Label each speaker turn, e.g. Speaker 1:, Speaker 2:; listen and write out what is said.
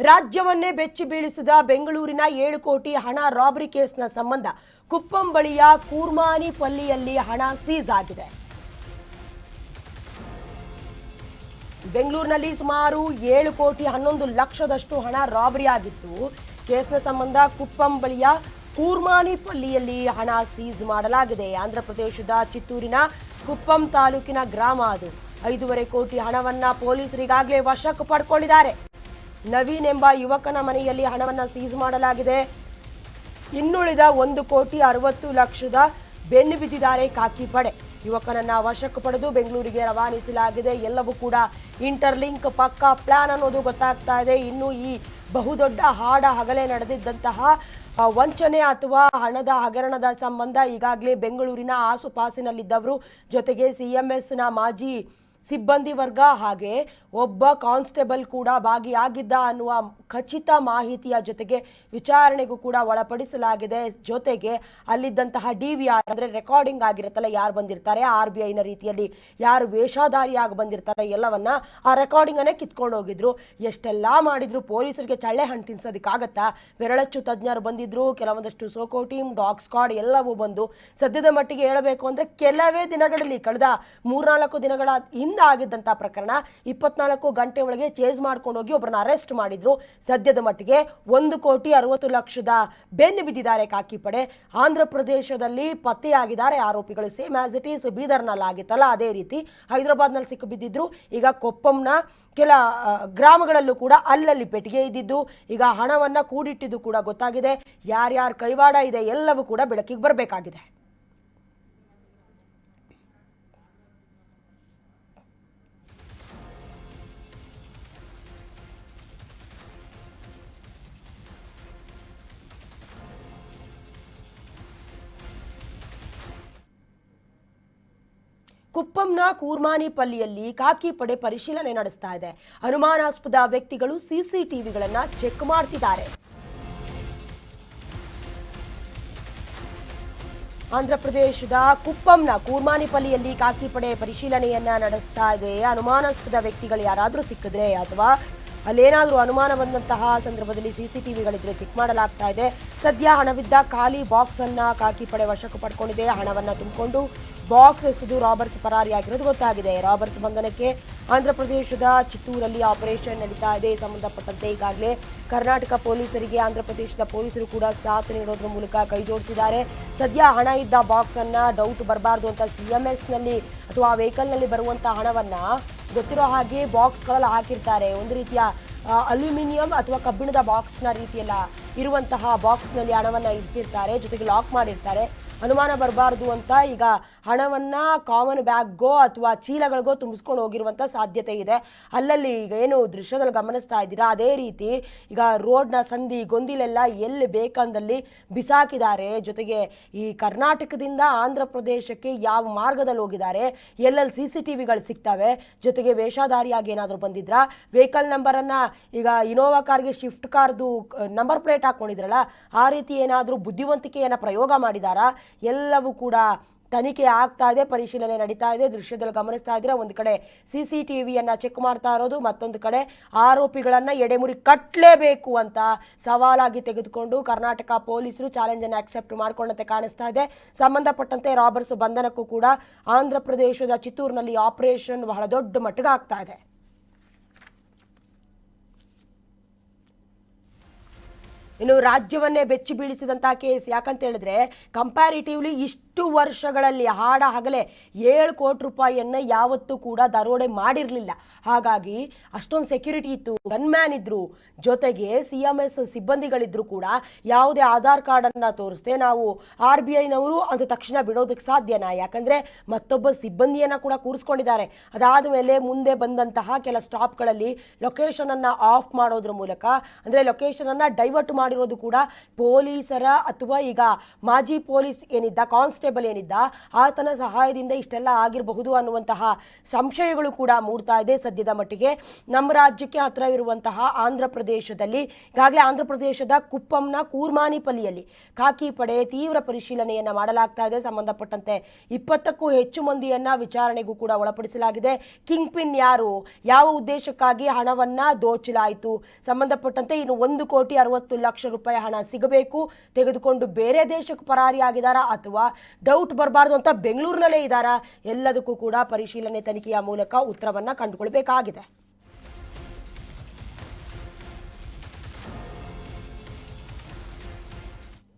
Speaker 1: ರಾಜ್ಯವನ್ನೇ ಬೆಚ್ಚಿ ಬೀಳಿಸಿದ ಬೆಂಗಳೂರಿನ 7 ಕೋಟಿ ಹಣ ರಾಬರಿ ಕೇಸ್ನ ಸಂಬಂಧ ಕುಪ್ಪಂ ಬಳಿಯ ಕೂರ್ಮಾನಿಪಲ್ಲಿಯಲ್ಲಿ ಹಣ ಸೀಸ್ ಆಗಿದೆ. ಬೆಂಗಳೂರಿನಲ್ಲಿ ಸುಮಾರು 7 ಕೋಟಿ 11 ಲಕ್ಷದಷ್ಟು ಹಣ ರಾಬರಿ ಆಗಿತ್ತು. ಕೇಸ್ನ ಸಂಬಂಧ ಕುಪ್ಪಂ ಬಳಿಯ ಕೂರ್ಮಾನಿಪಲ್ಲಿಯಲ್ಲಿ ಹಣ ಸೀಸ್ ಮಾಡಲಾಗಿದೆ. ಆಂಧ್ರ ಪ್ರದೇಶದ ಚಿತ್ತೂರಿನ ಕುಪ್ಪಂ ತಾಲೂಕಿನ ಗ್ರಾಮ ಅದು. 5.5 ಕೋಟಿ ಹಣವನ್ನ ಪೊಲೀಸರಿಗಾಗಲೇ ವಶಕ್ಕೆ ಪಡ್ಕೊಂಡಿದ್ದಾರೆ. ನವೀನ್ ಎಂಬ ಯುವಕನ ಮನೆಯಲ್ಲಿ ಹಣವನ್ನು ಸೀಸ್ ಮಾಡಲಾಗಿದೆ. ಇನ್ನುಳಿದ 1 ಕೋಟಿ 60 ಲಕ್ಷದ ಬೆನ್ನು ಬಿದ್ದಿದ್ದಾರೆ ಖಾಕಿ ಪಡೆ. ಯುವಕನನ್ನ ವಶಕ್ಕೆ ಪಡೆದು ಬೆಂಗಳೂರಿಗೆ ರವಾನಿಸಲಾಗಿದೆ. ಎಲ್ಲವೂ ಕೂಡ ಇಂಟರ್ಲಿಂಕ್ ಪಕ್ಕಾ ಪ್ಲಾನ್ ಅನ್ನೋದು ಗೊತ್ತಾಗ್ತಾ ಇದೆ. ಇನ್ನು ಈ ಬಹುದೊಡ್ಡ ಹಾಡ ಹಗಲೇ ನಡೆದಿದ್ದಂತಹ ವಂಚನೆ ಅಥವಾ ಹಣದ ಹಗರಣದ ಸಂಬಂಧ ಈಗಾಗಲೇ ಬೆಂಗಳೂರಿನ ಆಸುಪಾಸಿನಲ್ಲಿದ್ದವರು ಜೊತೆಗೆ ಸಿಎಂಎಸ್ನ ಮಾಜಿ ಸಿಬ್ಬಂದಿ ವರ್ಗ ಹಾಗೆ ಒಬ್ಬ ಕಾನ್ಸ್ಟೇಬಲ್ ಕೂಡ ಭಾಗಿಯಾಗಿದ್ದ ಅನ್ನುವ ಖಚಿತ ಮಾಹಿತಿಯ ಜೊತೆಗೆ ವಿಚಾರಣೆಗೂ ಕೂಡ ಒಳಪಡಿಸಲಾಗಿದೆ. ಜೊತೆಗೆ ಅಲ್ಲಿದ್ದಂತಹ DVR ಅಂದರೆ ರೆಕಾರ್ಡಿಂಗ್ ಆಗಿರುತ್ತಲ್ಲ, ಯಾರು ಬಂದಿರ್ತಾರೆ RBIನ ರೀತಿಯಲ್ಲಿ ಯಾರು ವೇಷಧಾರಿಯಾಗಿ ಬಂದಿರ್ತಾರೆ ಎಲ್ಲವನ್ನ ಆ ರೆಕಾರ್ಡಿಂಗನ್ನೇ ಕಿತ್ಕೊಂಡು ಹೋಗಿದ್ರು. ಎಷ್ಟೆಲ್ಲ ಮಾಡಿದ್ರು ಪೊಲೀಸರಿಗೆ ಚಳ್ಳೆ ಹಣ್ಣು ತಿನ್ಸೋದಕ್ಕಾಗತ್ತಾ? ಬೆರಳಚ್ಚು ತಜ್ಞರು ಬಂದಿದ್ರು, ಕೆಲವೊಂದಷ್ಟು ಸೋಕೋ ಟೀಮ್, ಡಾಗ್ ಸ್ಕ್ವಾಡ್ ಎಲ್ಲವೂ ಬಂದು ಸದ್ಯದ ಮಟ್ಟಿಗೆ ಹೇಳಬೇಕು ಅಂದರೆ ಕೆಲವೇ ದಿನಗಳಲ್ಲಿ ಕಳೆದ 3-4 ದಿನಗಳ ಆಗಿದ್ದಂಥ ಪ್ರಕರಣ 24 ಗಂಟೆ ಒಳಗೆ ಚೇಸ್ ಮಾಡ್ಕೊಂಡು ಹೋಗಿ ಒಬ್ಬರನ್ನ ಅರೆಸ್ಟ್ ಮಾಡಿದ್ರು. ಸದ್ಯದ ಮಟ್ಟಿಗೆ 1 ಕೋಟಿ 60 ಲಕ್ಷದ ಬೆನ್ನು ಬಿದ್ದಿದ್ದಾರೆ ಖಾಕಿ ಪಡೆ. ಆಂಧ್ರ ಪ್ರದೇಶದಲ್ಲಿ ಪತ್ತೆಯಾಗಿದ್ದಾರೆ ಆರೋಪಿಗಳು. ಸೇಮ್ ಆಸ್ ಇಟ್ ಈಸ್ ಬೀದರ್ನಲ್ಲಿ ಆಗಿತ್ತಲ್ಲ ಅದೇ ರೀತಿ ಹೈದರಾಬಾದ್ನಲ್ಲಿ ಸಿಕ್ಕು ಬಿದ್ದಿದ್ರು. ಈಗ ಕೊಪ್ಪಂನ ಕೆಲ ಗ್ರಾಮಗಳಲ್ಲೂ ಕೂಡ ಅಲ್ಲಲ್ಲಿ ಪೆಟ್ಟಿಗೆ ಇದ್ದಿದ್ದು, ಈಗ ಹಣವನ್ನ ಕೂಡಿಟ್ಟಿದ್ದು ಕೂಡ ಗೊತ್ತಾಗಿದೆ. ಯಾರ್ಯಾರ ಕೈವಾಡ ಇದೆ ಎಲ್ಲವೂ ಕೂಡ ಬೆಳಕಿಗೆ ಬರಬೇಕಾಗಿದೆ. ಕುಪ್ಪಂನ ಕೂರ್ಮಾನಿಪಲ್ಲಿಯಲ್ಲಿ ಖಾಕಿ ಪಡೆ ಪರಿಶೀಲನೆ ನಡೆಸ್ತಾ ಇದೆ. ಅನುಮಾನಾಸ್ಪದ ವ್ಯಕ್ತಿಗಳು CCTVಗಳನ್ನ ಚೆಕ್ ಮಾಡ್ತಿದ್ದಾರೆ. ಆಂಧ್ರ ಪ್ರದೇಶದ ಕುಪ್ಪಂನ ಕೂರ್ಮಾನಿಪಲ್ಲಿಯಲ್ಲಿ ಖಾಕಿ ಪಡೆ ಪರಿಶೀಲನೆಯನ್ನ ನಡೆಸ್ತಾ ಇದೆ. ಅನುಮಾನಾಸ್ಪದ ವ್ಯಕ್ತಿಗಳು ಯಾರಾದರೂ ಸಿಕ್ಕಿದ್ರೆ ಅಥವಾ ಅಲ್ಲೇನಾದರೂ ಅನುಮಾನ ಬಂದಂತಹ ಸಂದರ್ಭದಲ್ಲಿ CCTVಗಳಿದ್ರೆ ಚೆಕ್ ಮಾಡಲಾಗ್ತಾ ಇದೆ. ಸದ್ಯ ಹಣವಿದ್ದ ಖಾಲಿ ಬಾಕ್ಸ್ ಅನ್ನ ಖಾಕಿ ಪಡೆ ವಶಕ್ಕೆ ಪಡ್ಕೊಂಡಿದೆ. ಹಣವನ್ನ ತುಂಬಿಕೊಂಡು ಬಾಕ್ಸ್ ಎಸೆದು ರಾಬರ್ಸ್ ಪರಾರಿಯಾಗಿರೋದು ಗೊತ್ತಾಗಿದೆ. ರಾಬರ್ಸ್ ಬಂಧನಕ್ಕೆ ಆಂಧ್ರ ಪ್ರದೇಶದ ಚಿತ್ತೂರಲ್ಲಿ ಆಪರೇಷನ್ ನಡೀತಾ ಇದೆ. ಸಂಬಂಧಪಟ್ಟಂತೆ ಈಗಾಗಲೇ ಕರ್ನಾಟಕ ಪೊಲೀಸರಿಗೆ ಆಂಧ್ರ ಪ್ರದೇಶದ ಪೊಲೀಸರು ಕೂಡ ಸಾಥ್ ನೀಡೋದ್ರ ಮೂಲಕ ಕೈ ಜೋಡಿಸಿದ್ದಾರೆ. ಸದ್ಯ ಹಣ ಇದ್ದ ಬಾಕ್ಸ್ ಅನ್ನ ಡೌಟ್ ಬರಬಾರ್ದು ಅಂತ CMSನಲ್ಲಿ ಅಥವಾ ವೆಹಿಕಲ್ನಲ್ಲಿ ಬರುವಂತಹ ಹಣವನ್ನ ಗೊತ್ತಿರೋ ಹಾಗೆ ಬಾಕ್ಸ್ಗಳಲ್ಲಿ ಹಾಕಿರ್ತಾರೆ. ಒಂದು ರೀತಿಯ ಅಲ್ಯೂಮಿನಿಯಂ ಅಥವಾ ಕಬ್ಬಿಣದ ಬಾಕ್ಸ್ನ ರೀತಿಯೆಲ್ಲ ಇರುವಂತಹ ಬಾಕ್ಸ್ನಲ್ಲಿ ಹಣವನ್ನು ಇರಿಸಿರ್ತಾರೆ, ಜೊತೆಗೆ ಲಾಕ್ ಮಾಡಿರ್ತಾರೆ. ಅನುಮಾನ ಬರಬಾರ್ದು ಅಂತ ಈಗ ಹಣವನ್ನು ಕಾಮನ್ ಬ್ಯಾಗ್ಗೋ ಅಥವಾ ಚೀಲಗಳಿಗೋ ತುಂಬಿಸ್ಕೊಂಡು ಹೋಗಿರುವಂಥ ಸಾಧ್ಯತೆ ಇದೆ. ಅಲ್ಲಲ್ಲಿ ಈಗ ಏನು ದೃಶ್ಯದಲ್ಲಿ ಗಮನಿಸ್ತಾ ಇದ್ದೀರಾ ಅದೇ ರೀತಿ ಈಗ ರೋಡ್ನ ಸಂಧಿ ಗೊಂದಿಲೆಲ್ಲ ಎಲ್ಲಿ ಬೇಕಂದಲ್ಲಿ ಬಿಸಾಕಿದ್ದಾರೆ. ಜೊತೆಗೆ ಈ ಕರ್ನಾಟಕದಿಂದ ಆಂಧ್ರ ಪ್ರದೇಶಕ್ಕೆ ಯಾವ ಮಾರ್ಗದಲ್ಲಿ ಹೋಗಿದ್ದಾರೆ, ಎಲ್ಲೆಲ್ಲಿ CCTVಗಳು ಸಿಗ್ತವೆ, ಜೊತೆಗೆ ವೇಷಧಾರಿಯಾಗಿ ಏನಾದರೂ ಬಂದಿದ್ರಾ, ವೆಹಿಕಲ್ ನಂಬರನ್ನು ಈಗ ಇನೋವಾ ಕಾರ್ಗೆ ಶಿಫ್ಟ್ ಕಾರ್ದು ನಂಬರ್ ಪ್ಲೇಟ್ ಹಾಕ್ಕೊಂಡಿದ್ರಲ್ಲ ಆ ರೀತಿ ಏನಾದರೂ ಬುದ್ಧಿವಂತಿಕೆಯನ್ನು ಪ್ರಯೋಗ ಮಾಡಿದಾರಾ, ಎಲ್ಲವೂ ಕೂಡ ತನಿಖೆ ಆಗ್ತಾ ಇದೆ, ಪರಿಶೀಲನೆ ನಡೀತಾ ಇದೆ. ದೃಶ್ಯದಲ್ಲಿ ಗಮನಿಸ್ತಾ ಇದ್ರೆ ಒಂದು ಕಡೆ CCTVಯನ್ನ ಚೆಕ್ ಮಾಡ್ತಾ ಇರೋದು, ಮತ್ತೊಂದು ಕಡೆ ಆರೋಪಿಗಳನ್ನ ಎಡೆಮುರಿ ಕಟ್ಟಲೇಬೇಕು ಅಂತ ಸವಾಲಾಗಿ ತೆಗೆದುಕೊಂಡು ಕರ್ನಾಟಕ ಪೊಲೀಸರು ಚಾಲೆಂಜ್ ಅನ್ನು ಅಕ್ಸೆಪ್ಟ್ ಮಾಡ್ಕೊಂಡಂತೆ ಕಾಣಿಸ್ತಾ ಇದೆ. ಸಂಬಂಧಪಟ್ಟಂತೆ ರಾಬರ್ಸ್ ಬಂಧನಕ್ಕೂ ಕೂಡ ಆಂಧ್ರ ಪ್ರದೇಶದ ಚಿತ್ತೂರಿನಲ್ಲಿ ಆಪರೇಷನ್ ಬಹಳ ದೊಡ್ಡ ಮಟ್ಟಿಗೆ ಆಗ್ತಾ ಇದೆ. ಇನ್ನು ರಾಜ್ಯವನ್ನೇ ಬೆಚ್ಚಿ ಬೀಳಿಸಿದಂತಹ ಕೇಸ್. ಯಾಕಂತ ಹೇಳಿದ್ರೆ ಕಂಪ್ಯಾರಿಟಿವ್ಲಿ ಇಷ್ಟು ವರ್ಷಗಳಲ್ಲಿ ಹಾಡ ಹಗಲೇ 7 ಕೋಟಿ ರೂಪಾಯಿಯನ್ನು ಯಾವತ್ತೂ ಕೂಡ ದರೋಡೆ ಮಾಡಿರಲಿಲ್ಲ. ಹಾಗಾಗಿ ಅಷ್ಟೊಂದು ಸೆಕ್ಯೂರಿಟಿ ಇತ್ತು, ಗನ್ಮ್ಯಾನ್ ಇದ್ರು, ಜೊತೆಗೆ CMS ಸಿಬ್ಬಂದಿಗಳಿದ್ರು ಕೂಡ ಯಾವುದೇ ಆಧಾರ್ ಕಾರ್ಡನ್ನು ತೋರಿಸ್ದೆ ನಾವು RBIನವರು ಅಂತ ತಕ್ಷಣ ಬಿಡೋದಕ್ಕೆ ಸಾಧ್ಯನಾ? ಯಾಕಂದರೆ ಮತ್ತೊಬ್ಬ ಸಿಬ್ಬಂದಿಯನ್ನು ಕೂಡ ಕೂರಿಸ್ಕೊಂಡಿದ್ದಾರೆ. ಅದಾದ ಮೇಲೆ ಮುಂದೆ ಬಂದಂತಹ ಕೆಲ ಸ್ಟಾಪ್ಗಳಲ್ಲಿ ಲೊಕೇಶನನ್ನು ಆಫ್ ಮಾಡೋದ್ರ ಮೂಲಕ ಅಂದರೆ ಲೊಕೇಶನನ್ನು ಡೈವರ್ಟ್ ಮಾಡಿ ಮಾಡಿರೋದು ಕೂಡ ಪೊಲೀಸರ ಅಥವಾ ಈಗ ಮಾಜಿ ಪೊಲೀಸ್ ಏನಿದ್ದ ಕಾನ್ಸ್ಟೇಬಲ್ ಏನಿದ್ದ ಆತನ ಸಹಾಯದಿಂದ ಇಷ್ಟೆಲ್ಲ ಆಗಿರಬಹುದು ಅನ್ನುವಂತಹ ಸಂಶಯಗಳು ಕೂಡ ಮೂಡ್ತಾ ಇದೆ. ಸದ್ಯದ ಮಟ್ಟಿಗೆ ನಮ್ಮ ರಾಜ್ಯಕ್ಕೆ ಹತ್ತಿರವಿರುವಂತಹ ಆಂಧ್ರ ಪ್ರದೇಶದಲ್ಲಿ ಈಗಾಗಲೇ ಆಂಧ್ರ ಪ್ರದೇಶದ ಕುಪ್ಪಂನ ಕೂರ್ಮಾನಿಪಲ್ಲಿಯಲ್ಲಿ ಖಾಕಿ ಪಡೆ ತೀವ್ರ ಪರಿಶೀಲನೆಯನ್ನ ಮಾಡಲಾಗ್ತಾ ಇದೆ. ಸಂಬಂಧಪಟ್ಟಂತೆ 20ಕ್ಕೂ ಹೆಚ್ಚು ಮಂದಿಯನ್ನ ವಿಚಾರಣೆಗೂ ಕೂಡ ಒಳಪಡಿಸಲಾಗಿದೆ. ಕಿಂಗ್ ಪಿನ್ ಯಾರು, ಯಾವ ಉದ್ದೇಶಕ್ಕಾಗಿ ಹಣವನ್ನ ದೋಚಲಾಯಿತು, ಸಂಬಂಧಪಟ್ಟಂತೆ ಇನ್ನು 1,60,00,000 ಹಣ ಸಿಗಬೇಕು, ತೆಗೆದುಕೊಂಡು ಬೇರೆ ದೇಶಕ್ಕೆ ಪರಾರಿಯಾಗಿದ್ದಾರಾ ಅಥವಾ ಡೌಟ್ ಬರಬಾರ್ದು ಅಂತ ಬೆಂಗಳೂರಿನಲ್ಲೇ ಇದ್ದಾರಾ, ಎಲ್ಲದಕ್ಕೂ ಕೂಡ ಪರಿಶೀಲನೆ ತನಿಖೆಯ ಮೂಲಕ ಉತ್ತರವನ್ನ ಕಂಡುಕೊಳ್ಬೇಕಾಗಿದೆ.